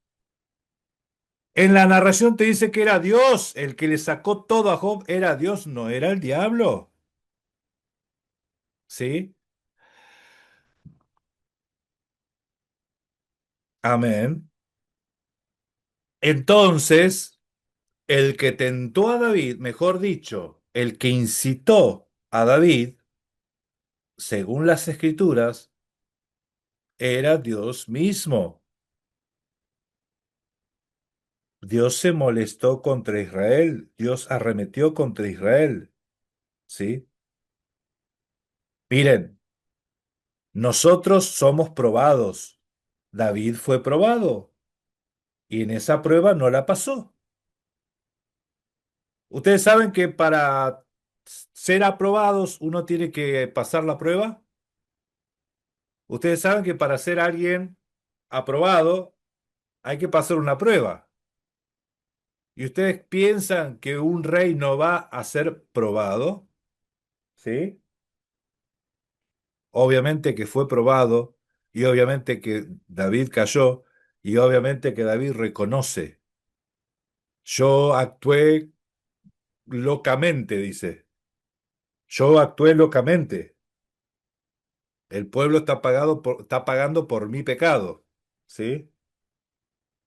En la narración te dice que era Dios, el que le sacó todo a Job era Dios, no era el diablo. ¿Sí? Amén. Entonces, el que tentó a David, mejor dicho, el que incitó a David, según las escrituras, era Dios mismo. Dios se molestó contra Israel, Dios arremetió contra Israel, ¿sí? Miren, nosotros somos probados. David fue probado y en esa prueba no la pasó. Ustedes saben que para ser aprobados uno tiene que pasar la prueba. Ustedes saben que para ser alguien aprobado hay que pasar una prueba. ¿Y ustedes piensan que un rey no va a ser probado? ¿Sí? Obviamente que fue probado y obviamente que David cayó y obviamente que David reconoce. Yo actué locamente, dice. Yo actué locamente. El pueblo está pagando por mi pecado. ¿Sí?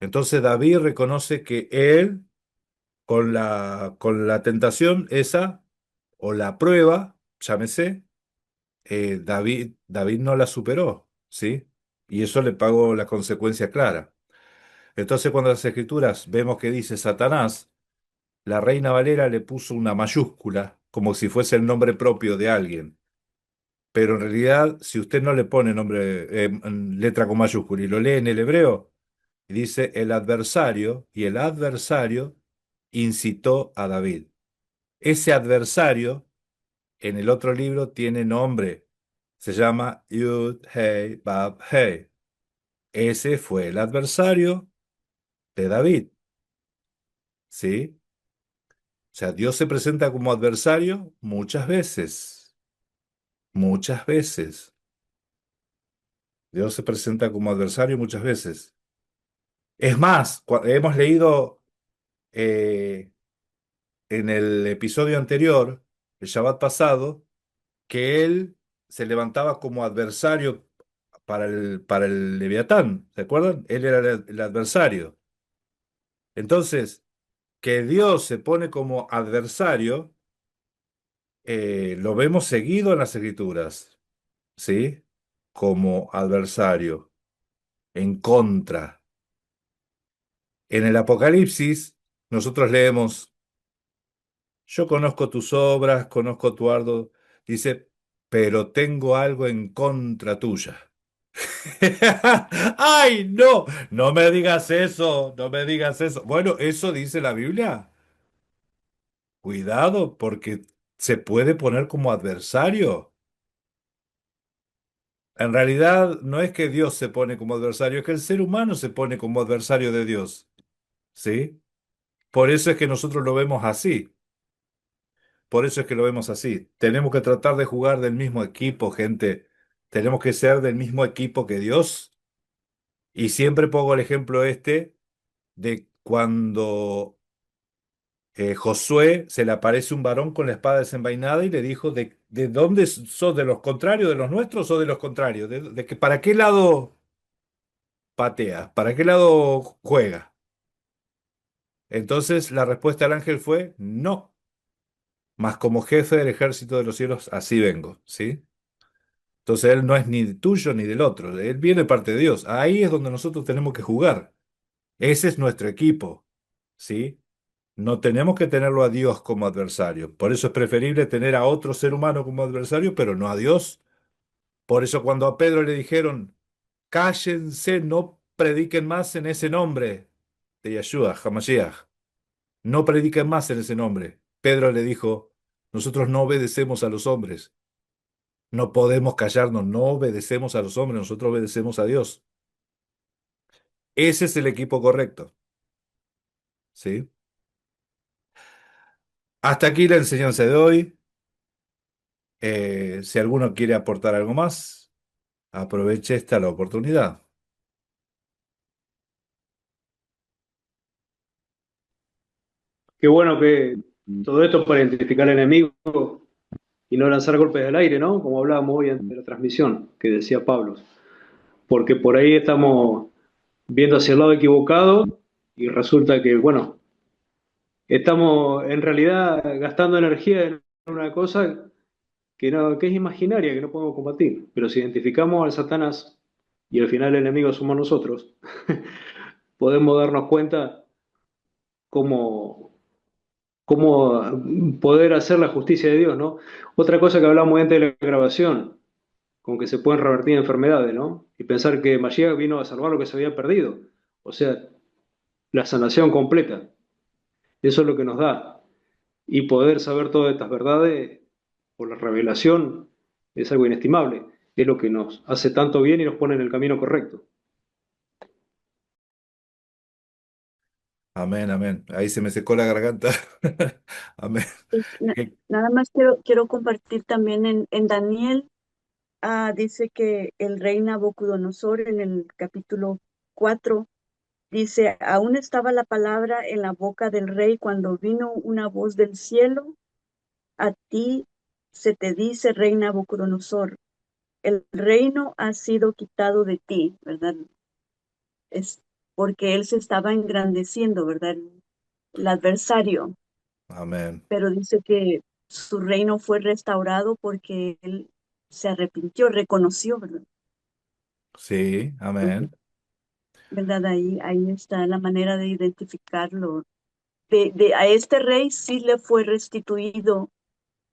Entonces David reconoce que él, con la tentación esa, o la prueba, llámese, David no la superó. ¿Sí? Y eso le pagó la consecuencia clara. Entonces, cuando las escrituras vemos que dice Satanás, la Reina Valera le puso una mayúscula, como si fuese el nombre propio de alguien. Pero en realidad, si usted no le pone nombre, letra con mayúscula y lo lee en el hebreo, dice el adversario, y el adversario incitó a David. Ese adversario, en el otro libro, tiene nombre. Se llama Yud Hei Bab Hei. Ese fue el adversario de David. ¿Sí? O sea, Dios se presenta como adversario muchas veces. Muchas veces. Dios se presenta como adversario muchas veces. Es más, hemos leído eh, en el episodio anterior, el Shabbat pasado, que él se levantaba como adversario para el Leviatán. ¿Se acuerdan? Él era el adversario. Entonces, que Dios se pone como adversario, lo vemos seguido en las Escrituras, ¿sí? Como adversario, en contra. En el Apocalipsis, nosotros leemos. Yo conozco tus obras, conozco tu arduo, dice, pero tengo algo en contra tuya. ¡Ay, no! No me digas eso, no me digas eso. Bueno, eso dice la Biblia. Cuidado, porque se puede poner como adversario. En realidad, no es que Dios se pone como adversario, es que el ser humano se pone como adversario de Dios. ¿Sí? Por eso es que nosotros lo vemos así. Por eso es que lo vemos así. Tenemos que tratar de jugar del mismo equipo, gente. Tenemos que ser del mismo equipo que Dios. Y siempre pongo el ejemplo este de cuando Josué se le aparece un varón con la espada desenvainada y le dijo, ¿de dónde sos? ¿De los contrarios, de los nuestros o de los contrarios? De que, ¿para qué lado patea? ¿Para qué lado juega? Entonces la respuesta del ángel fue, no, mas como jefe del ejército de los cielos, así vengo, ¿sí? Entonces él no es ni tuyo ni del otro, él viene de parte de Dios. Ahí es donde nosotros tenemos que jugar. Ese es nuestro equipo, ¿sí? No tenemos que tenerlo a Dios como adversario. Por eso es preferible tener a otro ser humano como adversario, pero no a Dios. Por eso cuando a Pedro le dijeron, cállense, no prediquen más en ese nombre de Yeshua, Hamashiach. No prediquen más en ese nombre. Pedro le dijo, nosotros no obedecemos a los hombres. No podemos callarnos, no obedecemos a los hombres, nosotros obedecemos a Dios. Ese es el equipo correcto, ¿sí? Hasta aquí la enseñanza de hoy. Si alguno quiere aportar algo más, aproveche esta la oportunidad. Qué bueno que todo esto para identificar al enemigo y no lanzar golpes del aire, ¿no? Como hablábamos hoy antes de la transmisión, que decía Pablo. Porque por ahí estamos viendo hacia el lado equivocado y resulta que, bueno, estamos en realidad gastando energía en una cosa que, no, que es imaginaria, que no podemos combatir. Pero si identificamos al Satanás y al final el enemigo somos nosotros, podemos darnos cuenta cómo, cómo poder hacer la justicia de Dios, ¿no? Otra cosa que hablamos antes de la grabación, con que se pueden revertir enfermedades, ¿no? Y pensar que Mashiach vino a salvar lo que se había perdido. O sea, la sanación completa. Eso es lo que nos da. Y poder saber todas estas verdades por la revelación es algo inestimable. Es lo que nos hace tanto bien y nos pone en el camino correcto. Amén, amén. Ahí se me secó la garganta. Amén. Pues, Que- nada más quiero compartir también en Daniel, dice que el rey Nabucodonosor en el capítulo 4 dice, aún estaba la palabra en la boca del rey cuando vino una voz del cielo, a ti se te dice, rey Nabucodonosor, el reino ha sido quitado de ti, ¿verdad? Es porque él se estaba engrandeciendo, ¿verdad? El adversario, Amén. pero dice que su reino fue restaurado porque él se arrepintió, reconoció, ¿verdad? Sí, Entonces, amén. ¿verdad? Ahí está la manera de identificarlo. A este rey sí le fue restituido,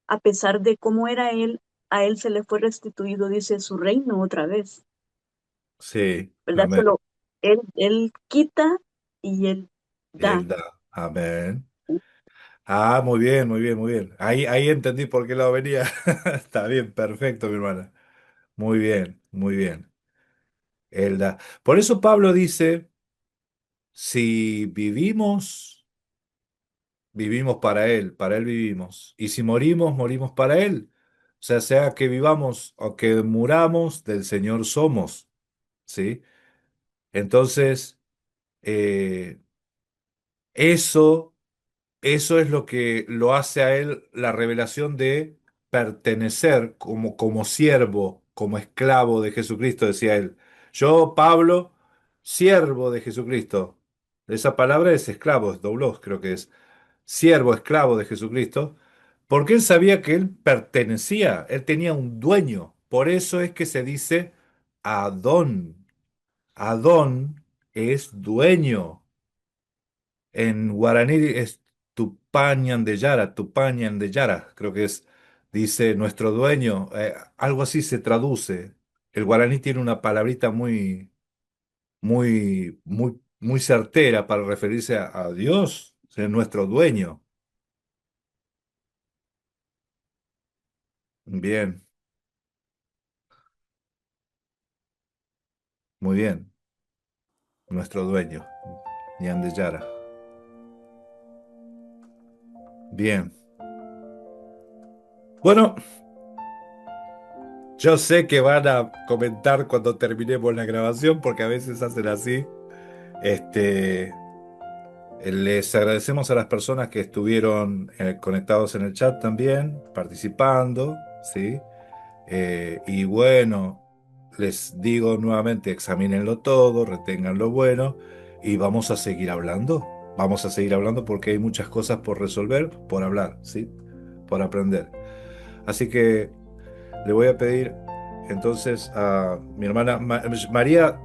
a pesar de cómo era él, a él se le fue restituido, dice, su reino otra vez, Sí, ¿verdad? amén. Solo él quita y él Y da. él da. Amén. Ah, muy bien, muy bien, muy bien. Ahí entendí por qué lado venía. Está bien, perfecto, mi hermana. Muy bien, muy bien. Él da. Por eso Pablo dice, si vivimos, vivimos para él vivimos. Y si morimos, morimos para él. O sea que vivamos o que muramos, del Señor somos. ¿Sí? Entonces, eh, eso Eso es lo que lo hace a él la revelación de pertenecer como siervo, como esclavo de Jesucristo, decía él. Yo, Pablo, siervo de Jesucristo. Esa palabra es esclavo, es doblos, creo que es. Siervo, esclavo de Jesucristo, porque él sabía que él pertenecía, él tenía un dueño. Por eso es que se dice Adón. Adón es dueño. En guaraní es Tupañan de Yara, creo que es, dice nuestro dueño, algo así se traduce. El guaraní tiene una palabrita muy certera para referirse a Dios, nuestro dueño. Bien, muy bien, nuestro dueño, Ñan de Yara. Bien. Bueno, yo sé que van a comentar cuando terminemos la grabación, porque a veces hacen así. Este, Les agradecemos a las personas que estuvieron conectados en el chat también, participando, ¿sí? Y bueno, les digo nuevamente, examínenlo todo, retengan lo bueno y vamos a seguir hablando. Vamos a seguir hablando porque hay muchas cosas por resolver, por hablar, ¿sí? Por aprender. Así que le voy a pedir entonces a mi hermana María,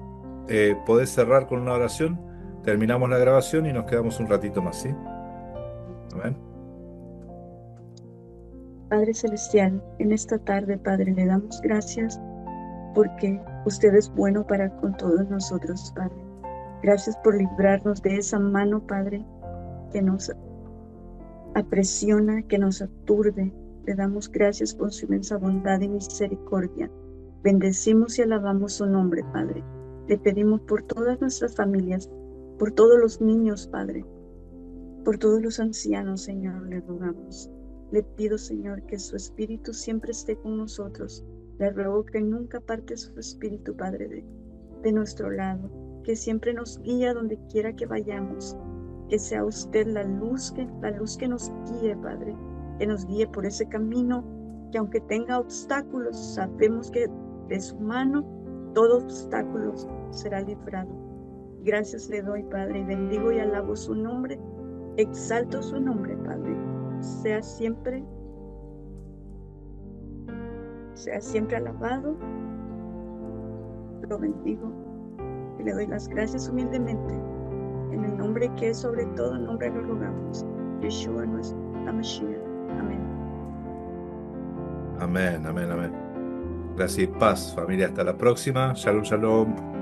¿podés cerrar con una oración? Terminamos la grabación y nos quedamos un ratito más, ¿sí? Amén. Padre Celestial, en esta tarde, Padre, le damos gracias porque usted es bueno para con todos nosotros, Padre. Gracias por librarnos de esa mano, Padre, que nos aprisiona, que nos aturde. Le damos gracias por su inmensa bondad y misericordia. Bendecimos y alabamos su nombre, Padre. Le pedimos por todas nuestras familias, por todos los niños, Padre, Por todos los ancianos, Señor, le rogamos. Le pido, Señor, que su espíritu siempre esté con nosotros. Le ruego que nunca parte su espíritu, Padre, de nuestro lado, que siempre nos guíe donde quiera que vayamos, que sea usted la luz que nos guíe, Padre, que nos guíe por ese camino, que aunque tenga obstáculos, sabemos que de su mano todo obstáculo será librado. Gracias le doy, Padre, y bendigo y alabo su nombre, exalto su nombre, Padre, sea siempre alabado, lo bendigo y le doy las gracias humildemente. En el nombre que es sobre todo nombre lo rogamos. Yeshua nuestro Mashiach. Amén. Amén, amén, amén. Gracias y paz, familia. Hasta la próxima. Shalom, shalom.